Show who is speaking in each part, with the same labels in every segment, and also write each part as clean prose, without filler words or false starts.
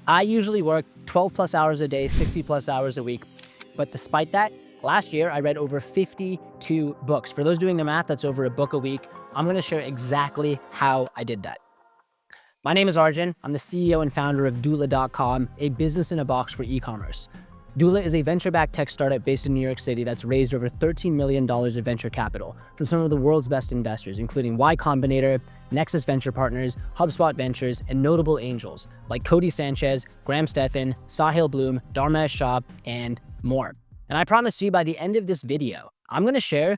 Speaker 1: I usually work 12 plus hours a day, 60 plus hours a week. But despite that, last year I read over 52 books. For those doing the math, that's over a book a week. I'm gonna share exactly how I did that. My name is Arjun. I'm the CEO and founder of Doula.com, a business in a box for e-commerce. Doula is a venture-backed tech startup based in New York City that's raised over $13 million of venture capital from some of the world's best investors, including Y Combinator, Nexus Venture Partners, HubSpot Ventures, and notable angels like Cody Sanchez, Graham Stephan, Sahil Bloom, Dharmesh Shah, and more. And I promise you by the end of this video, I'm gonna share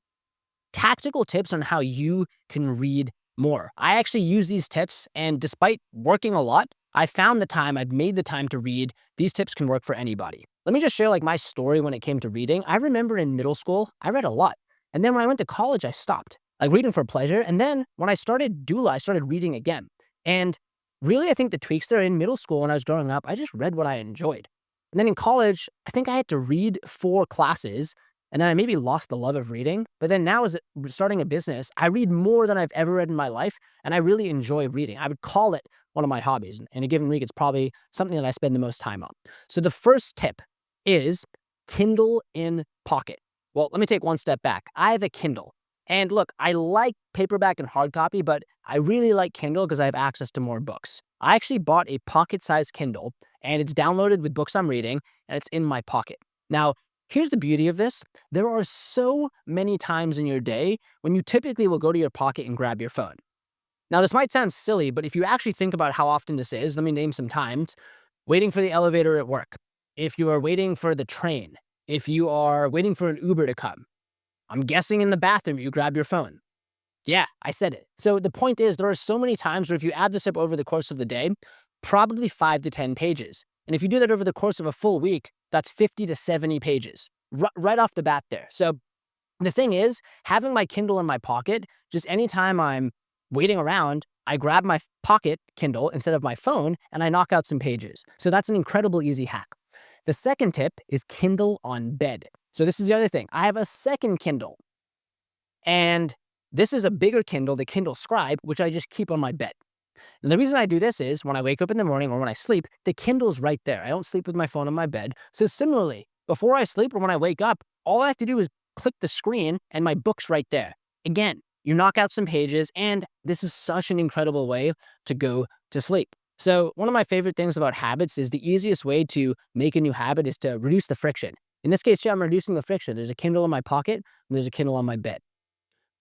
Speaker 1: tactical tips on how you can read more. I actually use these tips, and despite working a lot, I found the time, I've made the time to read. These tips can work for anybody. Let me just share my story when it came to reading. I remember in middle school, I read a lot. And then when I went to college, I stopped. Reading for pleasure. And then when I started Doula, I started reading again. And really, I think the tweaks there in middle school when I was growing up, I just read what I enjoyed. And then in college, I think I had to read 4 classes, and then I maybe lost the love of reading. But then now as starting a business, I read more than I've ever read in my life, and I really enjoy reading. I would call it one of my hobbies. In a given week, it's probably something that I spend the most time on. So the first tip is Kindle in pocket. Well, let me take one step back. I have a Kindle. And look, I like paperback and hard copy, but I really like Kindle because I have access to more books. I actually bought a pocket-sized Kindle, and it's downloaded with books I'm reading, and it's in my pocket. Now, here's the beauty of this. There are so many times in your day when you typically will go to your pocket and grab your phone. Now, this might sound silly, but if you actually think about how often this is, let me name some times. Waiting for the elevator at work. If you are waiting for the train. If you are waiting for an Uber to come. I'm guessing in the bathroom, you grab your phone. Yeah, I said it. So the point is, there are so many times where if you add this up over the course of the day, probably 5 to 10 pages. And if you do that over the course of a full week, that's 50 to 70 pages right off the bat there. So the thing is, having my Kindle in my pocket, just anytime I'm waiting around, I grab my pocket Kindle instead of my phone and I knock out some pages. So that's an incredible easy hack. The second tip is Kindle on bed. So this is the other thing. I have a second Kindle, and this is a bigger Kindle, the Kindle Scribe, which I just keep on my bed. And the reason I do this is when I wake up in the morning or when I sleep, the Kindle's right there. I don't sleep with my phone on my bed. So similarly, before I sleep or when I wake up, all I have to do is click the screen and my book's right there. Again, you knock out some pages, and this is such an incredible way to go to sleep. So one of my favorite things about habits is the easiest way to make a new habit is to reduce the friction. In this case, I'm reducing the friction. There's a Kindle in my pocket and there's a Kindle on my bed.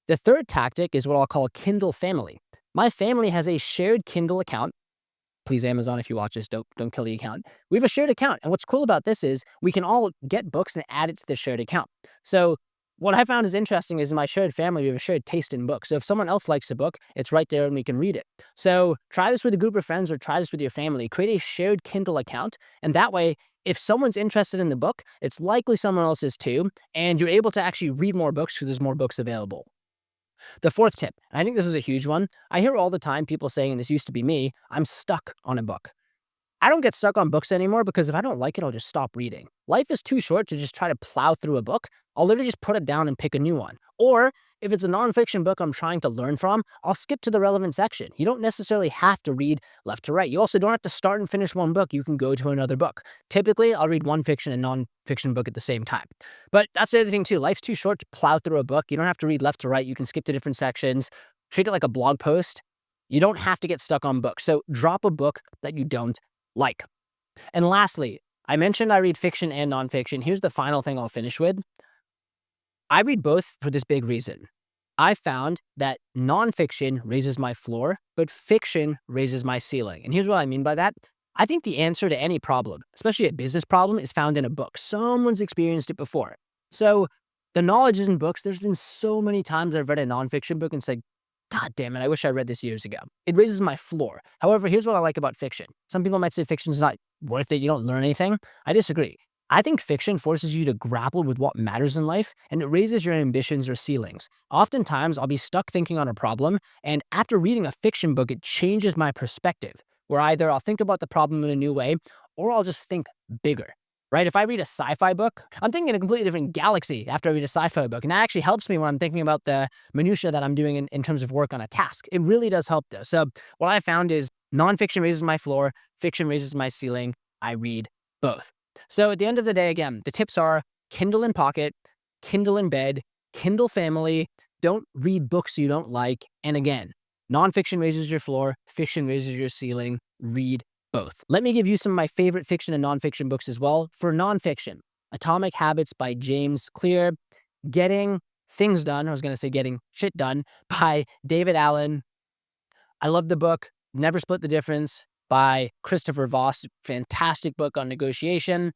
Speaker 1: The third tactic is what I'll call Kindle family. My family has a shared Kindle account. Please, Amazon, if you watch this, don't kill the account. We have a shared account. And what's cool about this is we can all get books and add it to the shared account. So what I found is interesting is in my shared family, we have a shared taste in books. So if someone else likes a book, it's right there and we can read it. So try this with a group of friends or try this with your family. Create a shared Kindle account. And that way, if someone's interested in the book, it's likely someone else is too. And you're able to actually read more books because there's more books available. The fourth tip, and I think this is a huge one. I hear all the time people saying, and this used to be me, I'm stuck on a book. I don't get stuck on books anymore because if I don't like it, I'll just stop reading. Life is too short to just try to plow through a book. I'll literally just put it down and pick a new one. Or if it's a nonfiction book I'm trying to learn from, I'll skip to the relevant section. You don't necessarily have to read left to right. You also don't have to start and finish one book. You can go to another book. Typically, I'll read one fiction and nonfiction book at the same time. But that's the other thing too. Life's too short to plow through a book. You don't have to read left to right. You can skip to different sections. Treat it like a blog post. You don't have to get stuck on books. So drop a book that you don't like. And lastly, I mentioned I read fiction and nonfiction. Here's the final thing I'll finish with. I read both for this big reason. I found that nonfiction raises my floor, but fiction raises my ceiling. And here's what I mean by that. I think the answer to any problem, especially a business problem, is found in a book. Someone's experienced it before. So the knowledge is in books. There's been so many times I've read a nonfiction book and said, God damn it, I wish I read this years ago. It raises my floor. However, here's what I like about fiction. Some people might say fiction's not worth it. You don't learn anything. I disagree. I think fiction forces you to grapple with what matters in life, and it raises your ambitions or ceilings. Oftentimes, I'll be stuck thinking on a problem, and after reading a fiction book, it changes my perspective, where either I'll think about the problem in a new way, or I'll just think bigger. Right? If I read a sci-fi book, I'm thinking in a completely different galaxy after I read a sci-fi book. And that actually helps me when I'm thinking about the minutia that I'm doing in terms of work on a task. It really does help though. So what I found is Nonfiction raises my floor, fiction raises my ceiling. I read both. So at the end of the day, again, the tips are Kindle in pocket, Kindle in bed, Kindle family, don't read books you don't like. And again, nonfiction raises your floor, fiction raises your ceiling. Read both. Let me give you some of my favorite fiction and nonfiction books as well. For nonfiction, Atomic Habits by James Clear, Getting Things Done, I was going to say Getting Shit Done, by David Allen. I love the book, Never Split the Difference by Christopher Voss. Fantastic book on negotiation.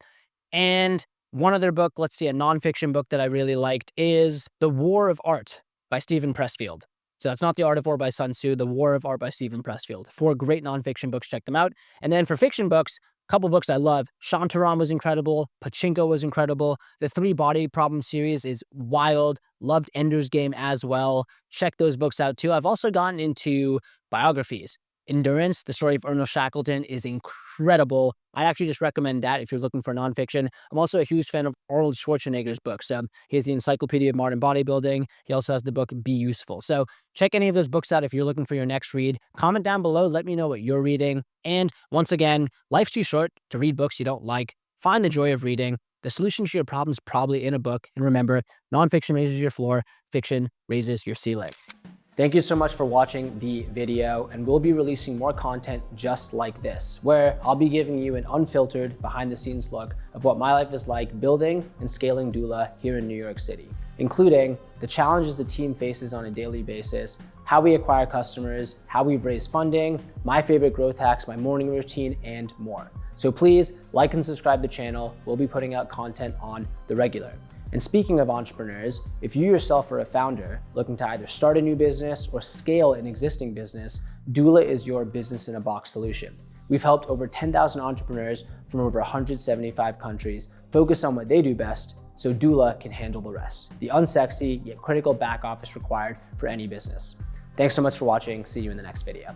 Speaker 1: And one other book, let's see, a nonfiction book that I really liked is The War of Art by Steven Pressfield. So it's not The Art of War by Sun Tzu, The War of Art by Steven Pressfield. 4 great nonfiction books, check them out. And then for fiction books, a couple books I love. Shantaram was incredible. Pachinko was incredible. The 3 Body Problem series is wild. Loved Ender's Game as well. Check those books out too. I've also gotten into biographies. Endurance, the story of Ernest Shackleton, is incredible. I actually just recommend that if you're looking for nonfiction. I'm also a huge fan of Arnold Schwarzenegger's books. He has the Encyclopedia of Modern Bodybuilding. He also has the book Be Useful. So check any of those books out if you're looking for your next read. Comment down below. Let me know what you're reading. And once again, life's too short to read books you don't like. Find the joy of reading. The solution to your problems is probably in a book. And remember, nonfiction raises your floor, fiction raises your ceiling. Thank you so much for watching the video, and we'll be releasing more content just like this, where I'll be giving you an unfiltered, behind-the-scenes look of what my life is like building and scaling Doula here in New York City, including the challenges the team faces on a daily basis, how we acquire customers, how we've raised funding, my favorite growth hacks, my morning routine, and more. So please like and subscribe to the channel. We'll be putting out content on the regular. And speaking of entrepreneurs, if you yourself are a founder looking to either start a new business or scale an existing business, Doula is your business-in-a-box solution. We've helped over 10,000 entrepreneurs from over 175 countries focus on what they do best, so Doula can handle the rest, the unsexy yet critical back office required for any business. Thanks so much for watching. See you in the next video.